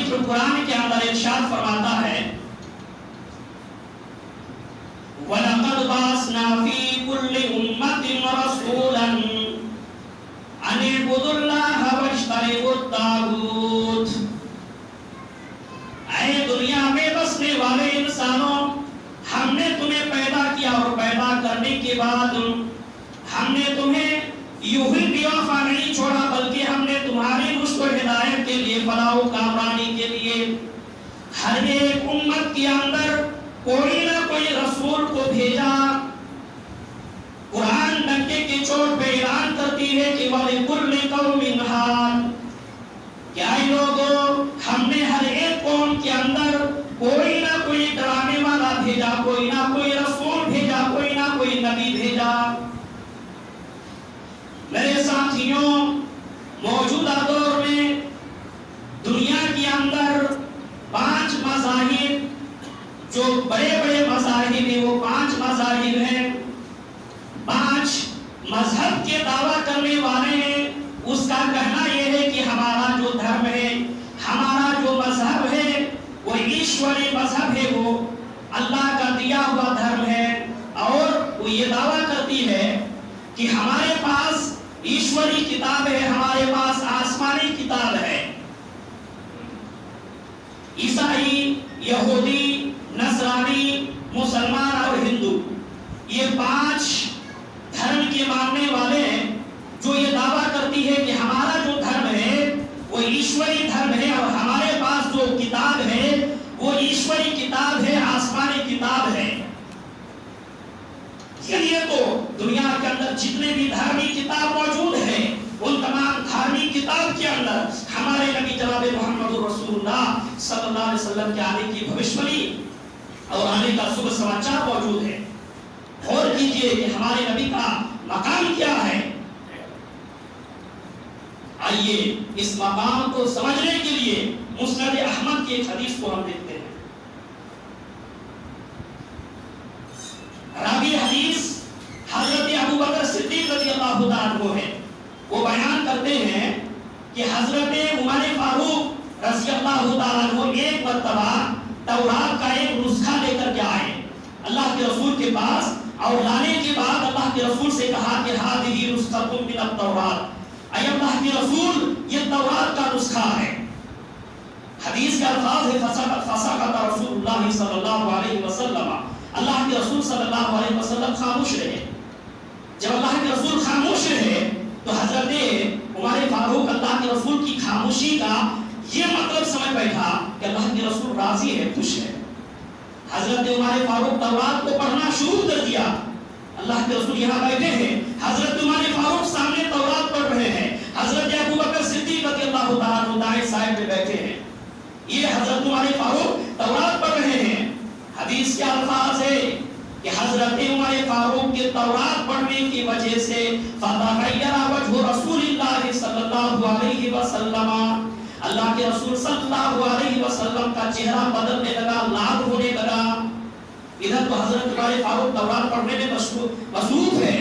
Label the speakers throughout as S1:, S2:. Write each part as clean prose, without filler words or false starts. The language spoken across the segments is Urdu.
S1: پویتر قرآن کے اندر ارشاد فرماتا ہے وَلَقَدْ بَعَثْنَا فِي كُلِّ أُمَّةٍ رَسُولًا أَنِ اعْبُدُوا اللَّهَ وَاجْتَنِبُوا الطَّاغُوتَ۔ اے دنیا میں بسنے والے انسانوں، ہم نے تمہیں پیدا کیا اور پیدا کرنے کے بعد ہم نے تمہیں یوں ہی بے وفا نہیں چھوڑا، بلکہ ہم نے تمہاری رشد و ہدایت کے لیے، فلاح و کامرانی کے لیے ہر ایک امت کے اندر کوئی نہ کوئی رسول کو بھیجا۔ قرآن ڈنکے کی چوٹ پہ اعلان کرتی ہے کہ وَلِكُلِّ قَوْمٍ هَادٍ، کیا لوگوں، ہم نے ہر ایک قوم کے اندر کوئی نہ کوئی ڈرانے والا بھیجا، کوئی نہ کوئی رسول بھیجا، کوئی نہ کوئی نبی بھیجا۔ میرے ساتھیوں، موجودہ دور میں دنیا کے اندر 5 مذاہب جو بڑے بڑے مذاہب ہیں، وہ 5 مذاہب ہیں، 5 مذہب کے دعویٰ کرنے والے ہیں۔ اس کا کہنا یہ ہے کہ ہمارا جو دھرم ہے، ہمارا جو مذہب ہے، وہ ایشوری مذہب ہے، وہ اللہ کا دیا ہوا دھرم ہے، اور وہ یہ دعویٰ کرتی ہے کہ ہمارے پاس ایشوری کتاب ہے، ہمارے پاس آسمانی کتاب ہے۔ عیسائی، یہودی، نصرانی، مسلمان اور ہندو، یہ 5 دھرم کے ماننے والے ہیں، جو یہ دعویٰ کرتی ہے کہ ہمارا جو دھرم ہے وہ ایشوری دھرم ہے، اور ہمارے پاس جو کتاب ہے وہ ایشوری کتاب ہے، آسمانی کتاب ہے۔ یہ تو دنیا کے اندر جتنے بھی دھارمی کتاب موجود ہیں، ان تمام دھارمی کتاب کے اندر ہمارے نبی جناب محمد رسول اللہ صلی اللہ علیہ وسلم کے آنے کی بھوشوری اور آنے کا شبھ سماچار موجود ہے۔ غور کیجئے کہ ہمارے نبی کا مقام کیا ہے۔ آئیے اس مقام کو سمجھنے کے لیے مسند احمد کی ایک حدیث کو ہم دیکھتے ہیں۔ راوی حدیث حضرت ابو بکر صدیق رضی اللہ عنہ ہے۔ وہ بیان کرتے ہیں کہ حضرت عمر فاروق رضی اللہ عنہ ایک مرتبہ تورات کا ایک نسخہ لے کر کے آئے اللہ کے رسول کے پاس، اور لانے کے بعد اللہ کے رسول سے کہا کہ ہذہ نسخۃ من التوراۃ، اے اللہ کے رسول یہ تورات کا نسخہ ہے۔ حدیث کے الفاظ ہے فسکت رسول اللہ صلی اللہ علیہ وسلم، اللہ کے رسول صلی اللہ علیہ وسلم خاموش رہے۔ جب اللہ کے رسول خاموش رہے تو حضرت عمر فاروق اللہ کے رسول کی خاموشی کا یہ مطلب سمجھ بیٹھا کہ اللہ کے رسول راضی ہے، خوش ہے۔ حضرت عمر فاروق تورات کو پڑھنا شروع کر دیا۔ اللہ کے رسول یہاں بیٹھے ہیں، حضرت عمر فاروق سامنے تورات پڑھ رہے ہیں، حضرت ابو بکر صدیق رضی اللہ تعالیٰ عنہ دائیں سائڈ میں بیٹھے ہیں، یہ حضرت عمر فاروق تورات پڑھ رہے ہیں۔ حدیث کے الفاظ ہے کہ حضرت عمر فاروق کے تورات پڑھنے کی وجہ سے فتغیر وجہ رسول اللہ صلی اللہ علیہ وسلم، اللہ کے رسول صلی اللہ علیہ وسلم کا چہرہ بدلنے لگا، لال ہونے لگا۔ ادھر تو حضرت عمر فاروق تورات پڑھنے میں مصروف ہے،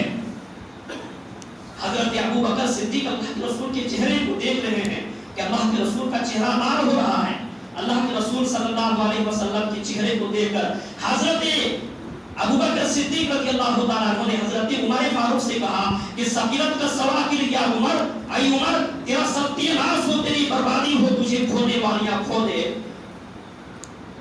S1: حضرت ابو بکر صدیق اللہ کے رسول کے چہرے کو دیکھ رہے ہیں کہ اللہ کے رسول کا چہرہ لال ہو رہا ہے۔ اللہ کے رسول صلی اللہ علیہ وسلم کے چہرے کو دیکھ کر حضرت ابو بکر صدیق رضی اللہ تعالیٰ عنہ نے حضرت عمر فاروق سے کہا کہ ثقیلت کا سواکل یا عمر، اے عمر تیرا سب ناس ہو، تیری بربادی ہو، تجھے کھونے والیاں کھو دے۔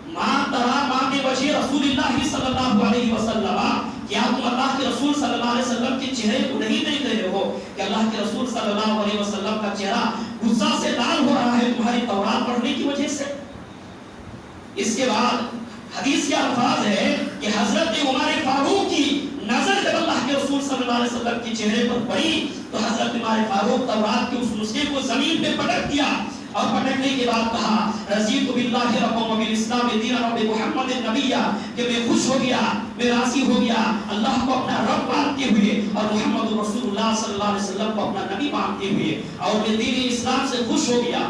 S1: ماں ترا ماں کے وجہ رسول اللہ صلی اللہ علیہ وسلم، کیا تم اللہ کے رسول صلی اللہ علیہ وسلم کے چہرے کو نہیں دیکھ رہے ہو کہ اللہ کے رسول صلی اللہ علیہ وسلم کا چہرہ غصہ سے لال ہو رہا ہے تمہاری تورات پڑھنے کی وجہ سے؟ اس کے بعد حدیث کے الفاظ ہے کہ حضرت عمر فاروق کی نظر جب اللہ کے رسول صلی اللہ علیہ وسلم کے چہرے پر پڑی تو حضرت عمر فاروق تورات کے اس نسخے کو زمین پہ پٹک دیا، اور پٹکنے کے بعد کہا رضیت باللہ ربا وبالاسلام دینا وبمحمد نبیا، کہ میں خوش ہو گیا، میں راضی ہو گیا اللہ کو اپنا رب مانتے ہوئے اور محمد رسول اللہ صلی اللہ علیہ وسلم کو اپنا نبی مانتے ہوئے، اور میں دین اسلام سے خوش ہو گیا۔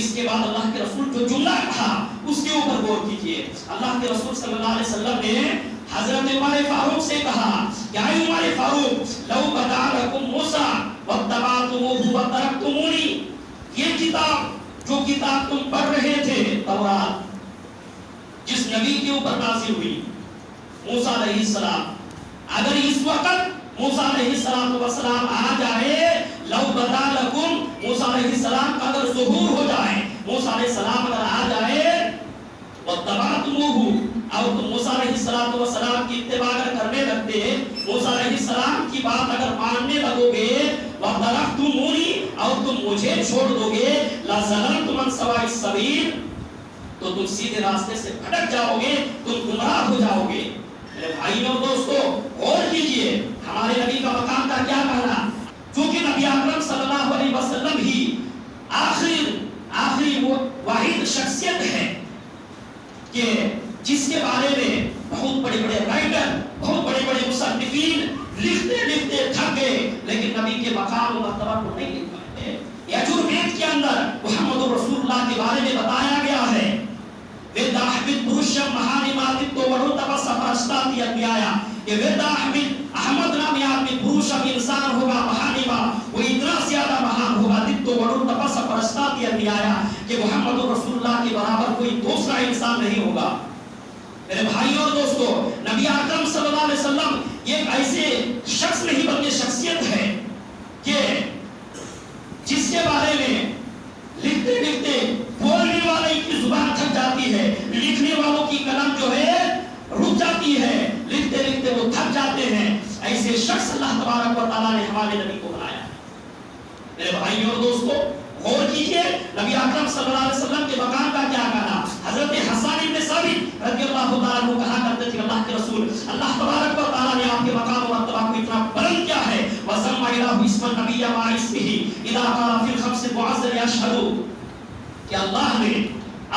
S1: اس کے بعد اللہ کے رسول جو جملہ کہا اس کے اوپر غور کیجئے۔ اللہ کے رسول صلی اللہ علیہ وسلم نے حضرت عمر فاروق سے کہا کہ اے عمر فاروق لو بدا لکم موسیٰ واتبعتموہ وترکتمونی، یہ کتاب جو کتاب تم پڑھ رہے تھے تورات، جس نبی کے اوپر نازل ہوئی موسیٰ علیہ السلام، اگر اس وقت موسیٰ علیہ السلام آ جائے، لو بدا لکم، موسیٰ علیہ السلام کا اگر ظہور ہو جائے، موسیٰ علیہ السلام اگر آ جائے، وَاتَّبَعْتُمُوهُ، اور تم موسیٰ علیہ السلام کی اتباع اگر کرنے لگتے، موسیٰ علیہ السلام کی بات اگر ماننے لگو گے، وَتَرَكْتُمُونِي، اور تم مجھے چھوڑ دو گے، لَزَلَلْتُمْ عَنْ سَوَاءِ السَّبِيلِ، تو تم سیدھے راستے سے بھٹک جاؤ گے، تم گمراہ ہو جاؤ گے۔ میرے بھائیوں اور دوستو، غور کیجئے ہمارے نبی کا مقام کا کیا کہنا، چونکہ نبی اکرم صلی اللہ علیہ وسلم ہی آخری وہ واحد شخصیت ہے کہ جس کے بارے میں بہت بڑے بڑے رائٹر، بہت بڑے بڑے مصنفین لکھتے لکھتے تھک گئے، لیکن نبی کے مقام و مرتبہ کو نہیں لکھ پائے۔ یجوروید کے اندر محمد رسول اللہ کے بارے میں بتایا گیا ہے، ویداحمد پروشم مہانیماتت تو ورتبہ سفرشتاتی اتیایا، کہ ویداحمد احمد نامی آدمی پروشم انسان ہوگا، مہانیما وہ اتنا زیادہ مہان ہوگا، دت تو ورتبہ سفرشتاتی اتیایا، کہ محمد رسول اللہ کے برابر کوئی دوسرا انسان نہیں ہوگا۔ میرے بھائیوں اور دوستو، نبی اکرم صلی اللہ علیہ وسلم یہ ایسے شخص نہیں بلکہ شخصیت ہے کہ جس کے بارے میں لکھتے لکھتے بولنے والے کی زبان تھک جاتی ہے، لکھنے والوں کی قلم جو ہے رک جاتی ہے، لکھتے لکھتے وہ تھک جاتے ہیں۔ ایسے شخص اللہ تبارک و تعالیٰ نے ہمارے نبی کو بنایا۔ میرے بھائیوں اور دوستو، غور کیجئے نبی اکرم صلی اللہ علیہ وسلم کے مقام کا کیا کہنا۔ حضرت حسان بن ثابت رضی اللہ تعالیٰ عنہ کہا کرتے تھے، اللہ کے رسول اللہ تبارک و تعالیٰ نے آپ کے مقام و مرتبہ کو اتنا بلند کیا ہے، وَسَمَّ إِلَهُ اسْمَ النَّبِيَّ مَعَ اسْمِهِ إِذَا قَالَ فِي الْخَمْسِ الْمُعَظَّرِ يَشْهَدُ، کہ اللہ نے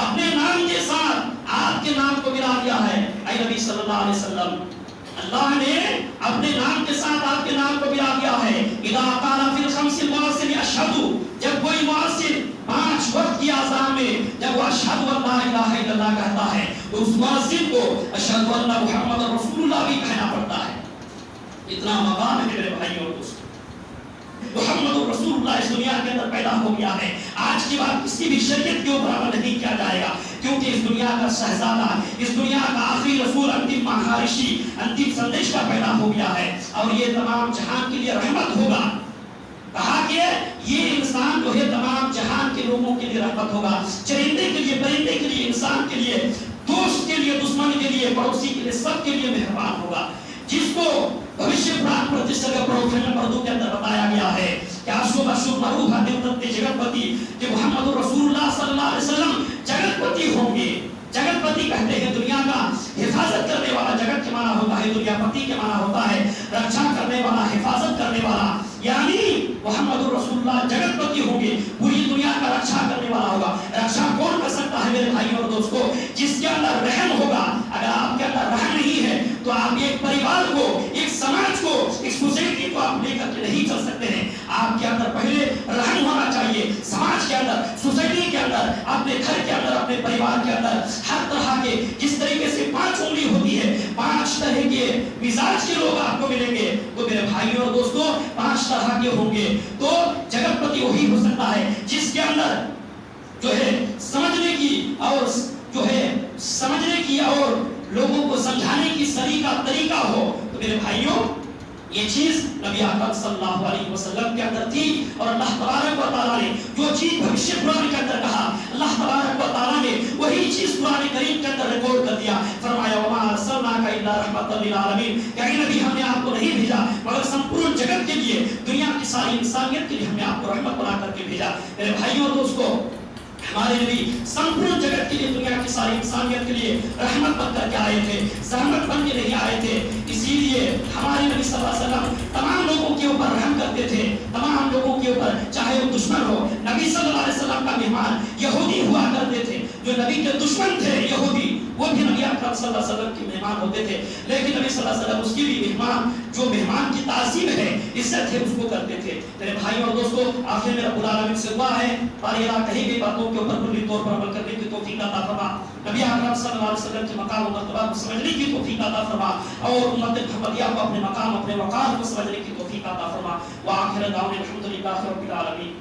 S1: اپنے نام کے ساتھ آپ کے نام کو ملا دیا ہے۔ اے نبی صلی اللہ علیہ وسلم، اللہ نے اپنے نام کے ساتھ آپ کے نام کو ملا دیا ہے۔ اذا قال فی الخمس المؤذن اشہد، جب کوئی مؤذن 5 وقت کی اذان میں جب وہ اشہد ان لا الہ الا اللہ کہتا ہے تو اس مؤذن کو اشہد ان محمد رسول اللہ بھی کہنا پڑتا ہے۔ اتنا مقام ہے میرے بھائیوں اور دوستوں۔ محمد رسول اللہ اس دنیا کے اندر پیدا ہو گیا ہے۔ آج کی بات کسی بھی شریعت کے اوپر عمل نہیں کیا جائے گا، کیونکہ اس دنیا کا شہزادہ، اس دنیا کا آخری رسول، انتم مہارشی، انتم سندیش کا پیدا ہو گیا ہے، اور یہ تمام جہان کے لیے رحمت ہوگا۔ کہا کہ یہ انسان جو ہے تمام جہان کے لوگوں کے لیے رحمت ہوگا، چرندے کے لیے، پرندے کے لیے، انسان کے لیے، دوست کے لیے، دشمن کے لیے، پڑوسی کے لیے، سب کے لیے مہربان ہوگا۔ جس کو بھوشیہ پران پر جس جگہ پردوں کے اندر بتایا گیا ہے کہ اشوب اشوب مروحا دیوتت جگت پتی، کہ محمد رسول اللہ صلی اللہ علیہ وسلم جگت پتی ہوں گے۔ جگت پتی کہتے ہیں دنیا کا حفاظت کرنے والا، جگت کے معنی ہوتا ہے دنیا پتی کے معنی ہوتا ہے رکشا کرنے والا، حفاظت کرنے والا، یعنی محمد رسول اللہ جگت پتی ہوں گے، پوری دنیا کا رکشا کرنے والا ہوگا۔ رکشا کون کر سکتا ہے میرے بھائیوں اور دوستوں؟ جس کے اندر رحم ہوگا۔ اگر آپ کے اندر رحم نہیں ہے تو آپ ایک پریوار کو، ایک سماج کو، ایک سوسائٹی کو آپ لے کر کے نہیں چل سکتے ہیں۔ آپ کے اندر پہلے رحم ہونا چاہیے، سماج کے اندر، سوسائٹی کے اندر، اپنے گھر کے اندر، اپنے پریوار کے اندر، ہر طرح کے جس طریقے سے 5 انگلی ہوتی ہے، 5 طرح کے مزاج کے لوگ آپ کو ملیں گے، تو میرے بھائیوں اور دوستوں 5 طرح کے ہوں گے۔ تو جگت پتی وہی ہو سکتا ہے جس کے اندر جو ہے سمجھنے کی اور لوگوں کو سمجھانے کی طریقہ ہو۔ تو میرے بھائیوں یہ چیز نبی اکرم صلی اللہ علیہ وسلم کے اندر تھی، اور اللہ تبارک و تعالیٰ نے جو چیز بھوشیہ پران کے اندر کہا، اللہ تبارک و تعالیٰ نے وہی چیز قرآن کریم کے اندر ریکارڈ کر دیا۔ فرمایا وما ارسلناک الا رحمۃ للعالمین، کہ اے نبی ہم نے آپ کو نہیں بھیجا مگر سمپورن جگت کے لیے، دنیا کی ساری انسانیت کے لیے ہم نے آپ کو رحمت بنا کر کے بھیجا۔ میرے بھائیوں اور دوستوں، ہمارے نبی سمپورن جگت کے لیے، دنیا کی ساری انسانیت کے لیے رحمت بن کر کے آئے تھے، زحمت بن کے نہیں آئے تھے۔ اسی لیے ہمارے نبی صلی اللہ علیہ وسلم تمام لوگوں کے اوپر رحم کرتے تھے، تمام لوگوں کے اوپر، چاہے وہ دشمن ہو۔ نبی صلی اللہ علیہ وسلم کا مہمان یہودی ہوا کرتے تھے، جو نبی کے دشمن تھے یہودی، وہ بھی نبی اکرم صلی اللہ علیہ وسلم کے مہمان ہوتے تھے، لیکن نبی صلی اللہ علیہ وسلم اس کی بھی مہمان، جو مہمان کی تعظیم ہے، عزت ہے، اس کو کرتے تھے۔ میرے بھائیوں اور دوستوں، آخر میں رب العالمین سے دعا ہے ہماری اللہ کہیں بھی باتوں کے اوپر کلی طور پر عمل کرنے کی توفیق عطا فرما، نبی اکرم صلی اللہ علیہ وسلم کے مقام و مرتبہ کو سمجھنے کی توفیق عطا فرما، اور امت محمدیہ کو اپنے مقام، اپنے وقار کو سمجھنے کی توفیق عطا فرما۔ وآخر دعوانا الحمد للہ رب العالمین۔